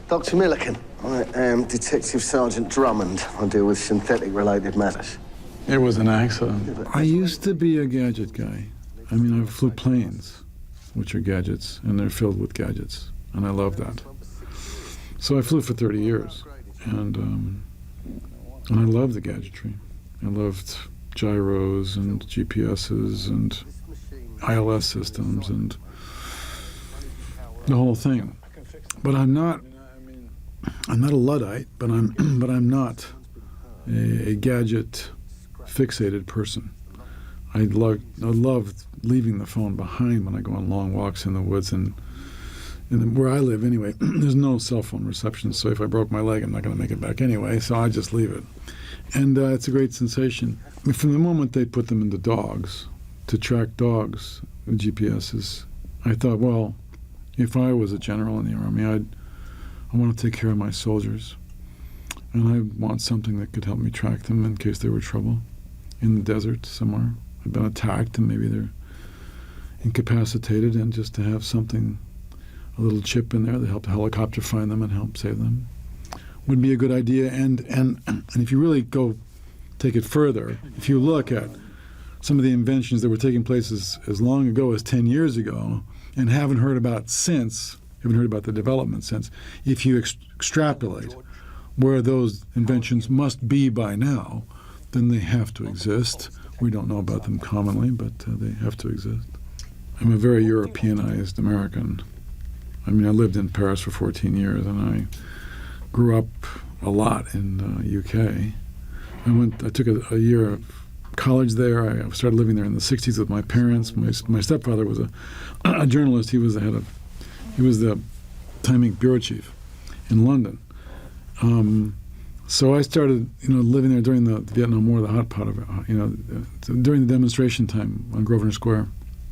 Dr. Milliken. I am Detective Sergeant Drummond. I deal with synthetic-related matters. It was an accident. I used to be a gadget guy. I mean, I flew planes, which are gadgets, and they're filled with gadgets, and I love that. So I flew for 30 years, and I loved the gadgetry. I loved gyros and GPSs and ILS systems and the whole thing. But I'm not a Luddite, but I'm not a gadget fixated person. I love leaving the phone behind when I go on long walks in the woods, and where I live anyway, there's no cell phone reception, so if I broke my leg, I'm not going to make it back anyway, so I just leave it. And it's a great sensation. I mean, from the moment they put them into dogs, to track dogs, the GPSs, I thought, well, if I was a general in the Army, I want to take care of my soldiers, and I want something that could help me track them in case they were trouble in the desert somewhere. I've been attacked and maybe they're incapacitated, and just to have something, a little chip in there that helped the helicopter find them and help save them would be a good idea. And if you really go take it further, if you look at some of the inventions that were taking place as long ago as 10 years ago and haven't heard about the development since, if you extrapolate where those inventions must be by now, then they have to exist. We don't know about them commonly, but they have to exist. I'm a very Europeanized American. I mean, I lived in Paris for 14 years, and I grew up a lot in UK. I took a year of college there. I started living there in the 60s with my parents. My stepfather was a journalist. He was the timing bureau chief in London. So I started, living there during the Vietnam War, the hot pot of it, during the demonstration time on Grosvenor Square.